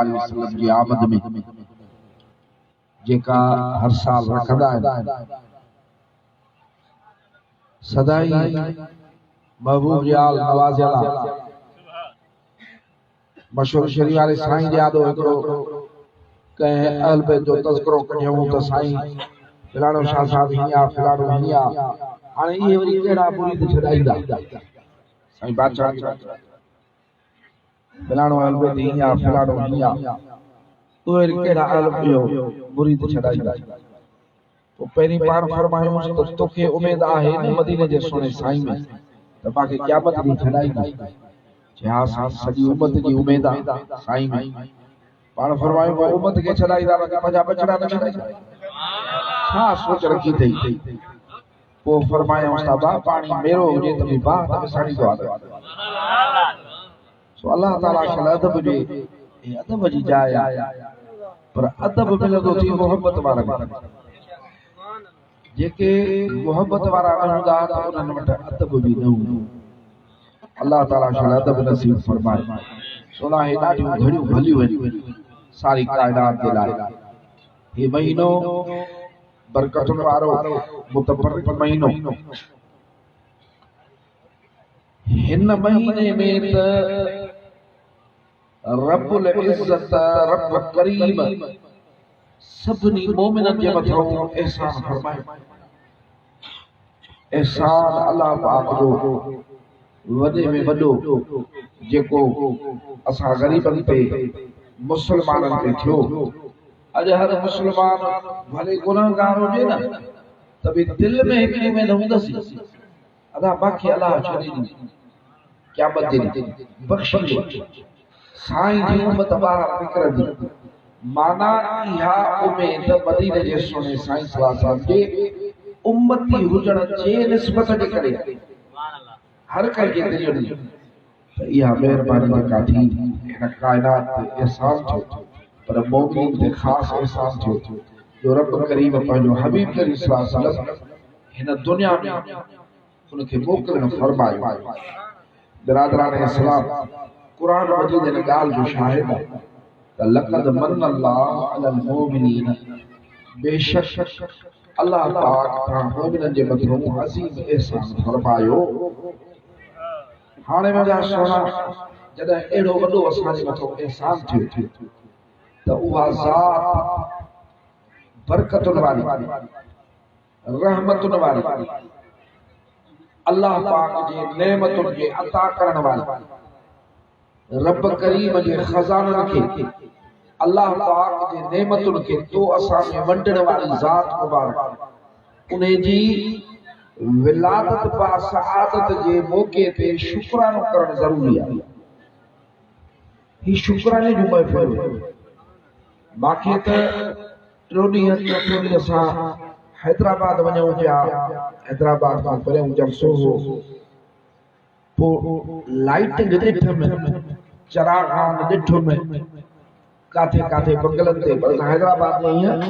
अलैहि वसल्लम जी आमद में जेका हर साल रखंदा आहिनि सदाई महबूब जाल नवाज़ियाला मशहूर शरीफ वाले साईं जे यादो हिकिड़ो कंहिं अहल बैत जो तज़किरो कयूं त साईं फिलाणो शाह साहब हिया फिलाणो हिया हाणे इहे वरी कहिड़ा मुरीद छॾाईंदा साईं बादशाह फिलाणो अहल बैत हिया फिलाणो हिया उहे कहिड़ा अहल मुरीद छॾाईंदा तो पहिरीं पाण फरमायूंसि त तोखे उमेद आहे न मदीने जे सोने साईं में त पाके क़यामत ॾींहुं छॾाईंदा हाँ सॼी उम्मत की उम्मीद आहे साईं में पाण फरमायूं को उम्मत के छॾाईंदा बाक़ी पंहिंजा बचड़ा न छॾाईंदा छा सोच रखी अथई पोइ फरमायूंसि था बा पाणी मेरो हुजे त बि बा त विसाड़ींदो आहे सो अल्लाह ताला खे अदब जे अदब जी जाइ आहे पर अदब मिलंदो थी मोहब्बत वारा जेके मोहब्बत वारा हूंदा त उन्हनि वटि अदब बि न हूंदो अल्लाह ताला खे अदब नसीब फरमाए सोना हे ॾाढियूं घड़ियूं भलियूं आहिनि सारी कायनात जे लाइ हे महीनो बरकतुनि वारो मुतबरक महीनो हिन महीने में त रब्बुल इज्जत रब करीम सभिनी मोमिननि जे मथां एहसान फरमाए एहसान अल्लाह पाक जो वॾे में वॾो जेको असां ग़रीबनि ते मुस्लमाननि ते थियो अॼु हर मुस्लमान भले गुनाहगार हुजे न त बि दिलि में हिकिड़ी में न हूंदसि अदा बाक़ी अल्लाह छॾे ॾींदी क़यामत जे ॾींहुं बख़्शी साईं जी उम्मत ॿाहिरि निकिरंदी माना इहा उमेद मदीने जे सोने साईं सल्लल्लाहु अलैहि वसल्लम जे उम्मती हुजण जे निस्बत जे करे हर कंहिंखे दिलि त इहा महिरबानी जेका थी हिन कायनात ते एहसान थियो पर मोमिन ते ख़ासि एहसान थियो जो रब करीम पंहिंजो हबीब करीम सल्लल्लाहु अलैहि वसल्लम हिन दुनिया में उनखे मोकिलण फरमायो बिरादरान इस्लाम कुरान मजीद हिन ॻाल्हि जो शाहिद आहे त लक़द मन अल्लाहु अलल मोमिनीन बेशक अल्लाह पाक तव्हां मोमिननि जे मथां अज़ीम एहसान फरमायो हाणे मुंहिंजा सोना जॾहिं अहिड़ो वॾो असांजे मथां एहसान थियो त उहा ज़ात बरकतुनि वारी रहमतुनि वारी अल्लाह पाक जे नेमतुनि खे अता करण वारी रब करीम जे खज़ाननि खे अल्लाह पाक जे नेमतुनि खे तो असां में वंडण वारी ज़ात मुबारक उन्हे जी विलादत बा सआदत जे मौके ते शुक्रानो करण ज़रूरी आहे ही शुक्राने जो महफ़िल बाक़ी त टियों ॾींहं असां हैदराबाद वञूं पिया हैदराबाद खां परियां जलसो हो पोइ लाइट ॾिठमि चरागान ॾिठुमि काथे काथे बंगलनि ते पर हैदराबाद में हीअं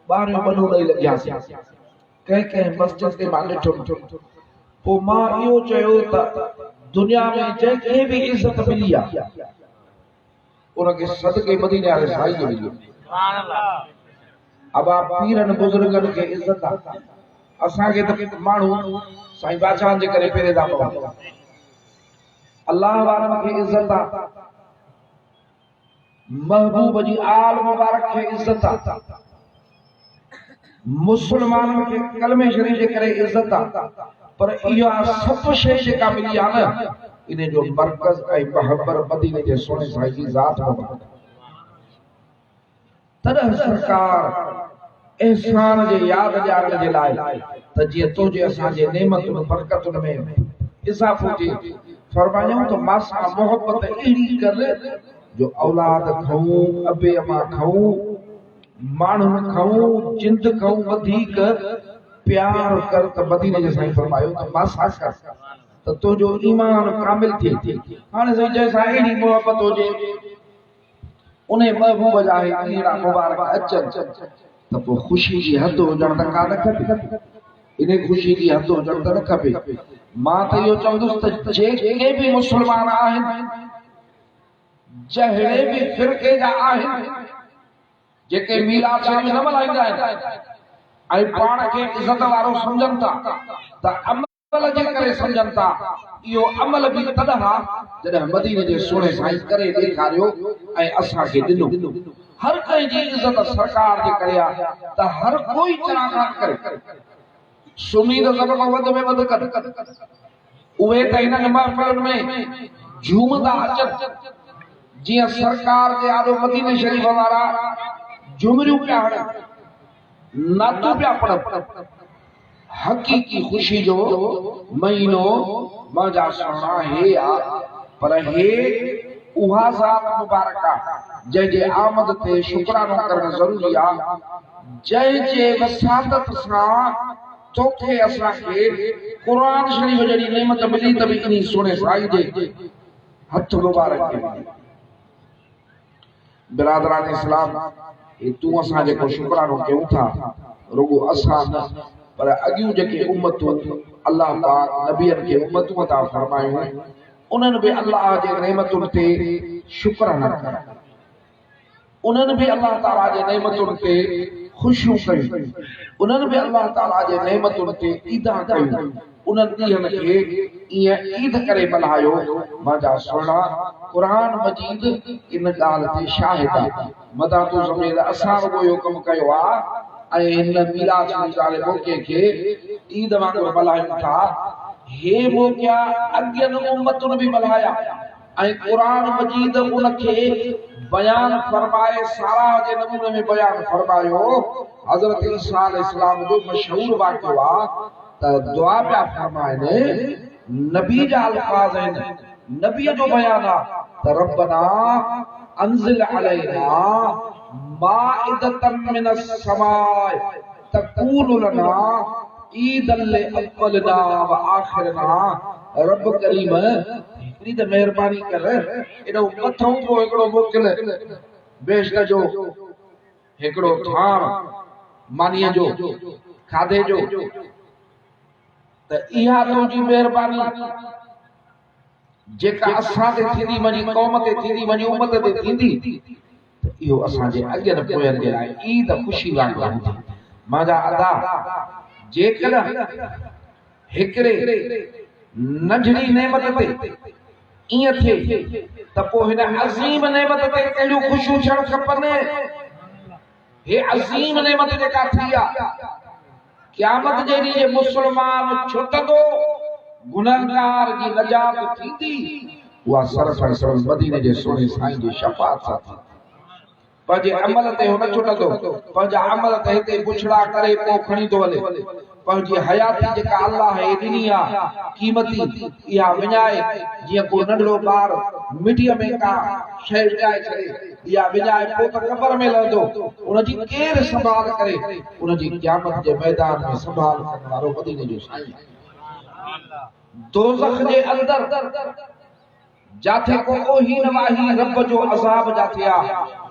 ॿारहं वॾो ॾेई लॻियासीं कंहिं कंहिं मस्जिद ते मां ॾिठुमि पोइ मां इहो चयो त दुनिया में जंहिंखे बि इज़त मिली आहे उनखे सदके मदीने वारे साईं खे मिली अब आप पीरनि बुज़ुर्गनि खे इज़त आहे असांखे त माण्हू साईं बादशाह जे करे पहिरें था पवनि अल्लाह वारनि खे इज़त आहे महबूब जी आल मुबारक खे इज़त आहे मुसलमाननि खे कलमे शरीफ जे करे इज़त आहे पर इहा सभु शइ जेका मिली आहे न इन जो मरकज़ ऐं महबर मदीने जे सोने साईं जी ज़ात मुबारक तॾहिं सरकार एहसान जे यादि ॾियारण जे लाइ त जीअं तुंहिंजे असांजे नेमतुनि बरकतुनि में इज़ाफ़ो थिए फरमायूं त मासां मोहब्बत अहिड़ी कर जो औलाद खाऊं अबे अमा खाऊं माण्हुनि खाऊं जिंद खाऊं वधीक प्यार कर त मदीने जे साईं फरमायो त मासां कर त तुंहिंजो ईमान कामिल थिए हाणे साईं जंहिंसां अहिड़ी मोहब्बत हुजे उन महबूब जा अहिड़ा मुबारक अचनि त पोइ ख़ुशी जी हद हुजण त कान खपे इन ख़ुशी जी हद हुजण त न खपे मां त इहो चवंदुसि त जेके बि मुस्लमान आहिनि जहिड़े भी फिरके जा आहिनि जेके मीलाद शरीफ़ न मल्हाईंदा आहिनि ऐं पाण खे इज़त वारो सम्झनि था त अमल जे करे सम्झनि था। इहो अमल बि तॾहिं आहे जॾहिं मदीने जे सोणे साईं करे ॾेखारियो ऐं असांखे ॾिनो। हर कंहिंजी इज़त सरकार जे करे आहे त हर कोई चढ़ाकाट करे। सुन्नी त सभ खां वधि में वधि कर उहे त हिननि महफ़िलुनि में झूमंदा अचनि जीअं सरकार जे आॾो मदीने शरीफ़ वारा झुमरियूं पिया हणनि नातूं पिया पढ़नि। हक़ीक़ी ख़ुशी जो महीनो मुंहिंजा सुहिणा हे आहे पर हे उहा ज़ात मुबारक आहे जंहिंजे आमद ते शुक्रानो करणु ज़रूरी आहे, जंहिंजे वसादत सां तोखे असांखे क़ुरान शरीफ़ जहिड़ी नेमत मिली त बि इन सुहिणे साईं जे हथ मुबारक खे मिली। बिरादरान इस्लाम, तूं असां जेको शुक्रानो कयूं था रुगो असां न पर अॻियूं जेके उम्मतूं अल्लाह पाक नबियनि खे उम्मतूं अता फरमायूं उन्हनि बि अल्लाह जे नेमतुनि ते शुक्राना कया, उन्हनि बि अल्लाह ताला जे नेमतुनि ते ख़ुशियूं कयूं, उन्हनि बि अल्लाह ताला जे नेमतुनि ते ईदा कयूं, उन्हनि ॾींहनि खे ईअं ईद करे मल्हायो। मुंहिंजा सुहिणा क़ुरान मजीद इन ॻाल्हि ते शाहिद आहे। मदातू ज़मीर असां रुगो इहो कमु कयो आहे ऐं हिन मीलाद शरीफ़ वारे मौक़े खे ईद वांगुरु मल्हायूं था। हे मौक़ा अॻियनि उम्मतुनि बि मल्हाया ऐं क़ुरान मजीद उनखे बयान फरमाए सारा जे नमूने में बयान फरमायो। हज़रत ईसा अलैहिस्सलाम जो मशहूर वाक़ियो आहे त दुआ पिया फरमाइनि, नबी जा अल्फाज़ आहिनि, नबीअ जो बयान आहे त रब्बना अंज़िल अलैना माइदतन मिनस समाए तकूनु लना ईदन लिअव्वलिना व आखिरना। रब करीम हिकिड़ी त महिरबानी कर, एॾो मथों को हिकिड़ो मोकिल बेश्त जो हिकिड़ो थाण मानीअ जो खाधे जो, त इहा तुंहिंजी महिरबानी जेका असां ते थींदी वञी, क़ौम ते थींदी वञी, उम्मत ते थींदी, इहो असांजे अॻियनि पोयनि जे लाइ ईद ख़ुशी वांगुरु हूंदी। मुंहिंजा अदा जेकॾहिं हिकिड़े नंढड़ी नेमत ते ईअं थिए त पोइ हिन अज़ीम नेमत ते कहिड़ियूं ख़ुशियूं थियणु खपनि। हे अज़ीम नेमत जेका थी आहे, क़यामत जे ॾींहुं मुस्लमान छुटंदो, गुनहगार जी नजात थींदी, उहा सरफ़ मदीने जे सोने साईं जी शफ़ाअत सां थी। पंहिंजे अमल ते हुन छुटंदो, पंहिंजा अमल त हिते पुछड़ा करे पोइ खणी थो हले, पंहिंजी हयाती जेका अल्लाह हे ॾिनी आहे क़ीमती, इहा विञाए जीअं को नंढड़ो ॿार मिटीअ में का शइ विञाए छॾे, इहा विञाए पोइ त क़बर में लहंदो, उनजी केरु संभाल करे? उनजी क़यामत जे मैदान में संभाल करण वारो मदीने जो साईं। दोज़ख जे अंदर जाथे को ओही नवाही रब जो अज़ाब जाथे आ,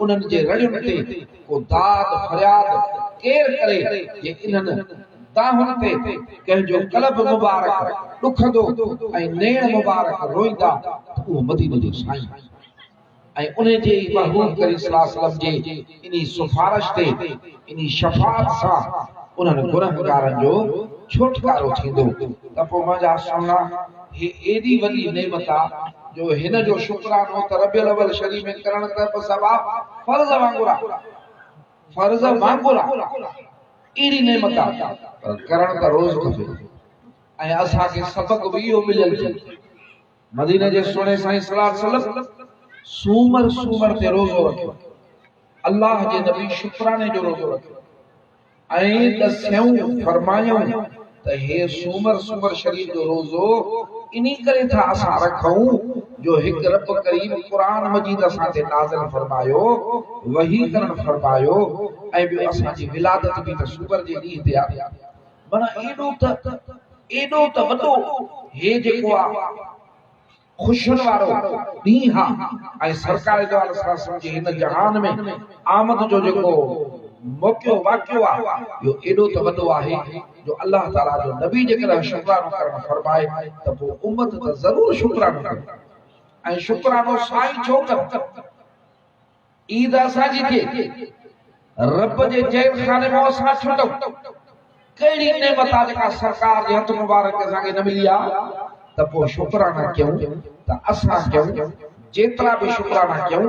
उन्हनि जे रड़ियुनि ते को दाद फरियाद केर करे जे इन्हनि दाहुनि ते कंहिंजो कल्ब मुबारक ॾुखंदो ऐं नेण मुबारक रोईंदा, त उहो मदीने जो साईं ऐं उन जे महबूब करीम सल्लल्लाहु अलैहि वसल्लम जे इन सिफारिश ते इन शफ़ाअत सां उन्हनि गुनहगारनि जो छुटकारो थींदो। त पोइ मुंहिंजा सुहिणा, हे एॾी वॾी नेमत आहे जो हिन जो शुक्रानो त रबियुल अव्वल शरीफ़ में करण त सभा फर्ज़ वांगुरु आहे, फर्ज़ वांगुरु आहे, एॾी नेमत आहे पर करण त रोज़ खपे। ऐं असांखे सबक़ बि इहो मिलियल आहे, मदीने जे सोने साईं सल्लल्लाहु अलैहि वसल्लम सूमर सूमर ते रोज़ो रखियो, अल्लाह जे नबी शुक्राने जो रोज़ो रखियो ऐं दस्यूं फरमायूं त हे सूमर सूमर शरीफ़ जो रोज़ो इन्ही करे था असां रखूं जो हिकु रब करीम क़ुरान मजीद असां ते नाज़िल फरमायो, वही करण फरमायो ऐं ॿियो असांजी विलादत बि त सूमर जे ॾींहं ते आहे। माना एॾो त वॾो हे जेको आहे ख़ुशियुनि वारो ॾींहुं आहे ऐं सरकार जो असां सम्झे हिन जहान में आमद जो जेको मौक़ो वाक़ियो आहे, इहो एॾो त वॾो आहे जो अल्लाह ताला जो नबी जेकॾहिं शुक्रानो करणु फरमाए त पोइ उम्मत त ज़रूरु शुक्रानो करे। ऐं शुक्रानो साईं छो कर? ईद असांजी थिए रब जे जेल खाने में असां छुटूं कहिड़ी नेमत आहे जेका सरकार जे हथ मुबारक असांखे न मिली आहे त पोइ शुक्राना कयूं त असां कयूं जेतिरा बि शुक्राना कयूं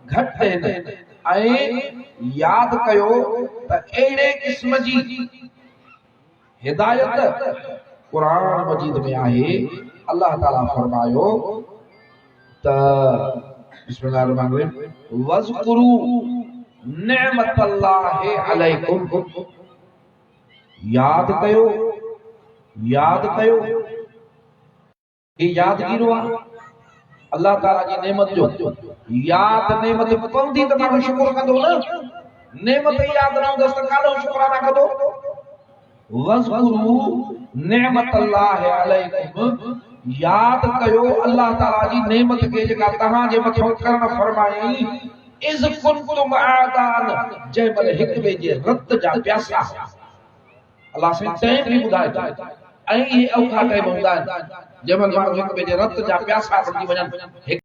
घटि आहिनि ऐं यादि कयो त अहिड़े क़िस्म जी हिदायत कुरान मजीद में आहे अल्लाह ताला फरमायो त बिस्मिल्लाहिर्रहमानिर्रहीम वज़कुरू निअमतल्लाहि अलैकुम याद कयो ये यादगिरो आहे अल्लाह ताला जी नेमत जो याद नेमत पवंदी त माण्हू शुक्र कंदो न नेमत याद न हूंदसि त काॾो शुक्राना कंदो वज़कुरू निअमतल्लाहि अलैकुम याद कयो अल्लाह ताला जी नेमत के जेका तहां जे मथां करण फरमाई इज़ कुंतुम आदान जंहिं महिल हिक ॿिए जे रत जा प्यासा अल्लाह से टाइम भी ॿुधाए ऐं इहे औखा टाइम हूंदा आहिनि जंहिं महिल माण्हू हिक ॿिए जे रत जा प्यासा बणिजी वञनि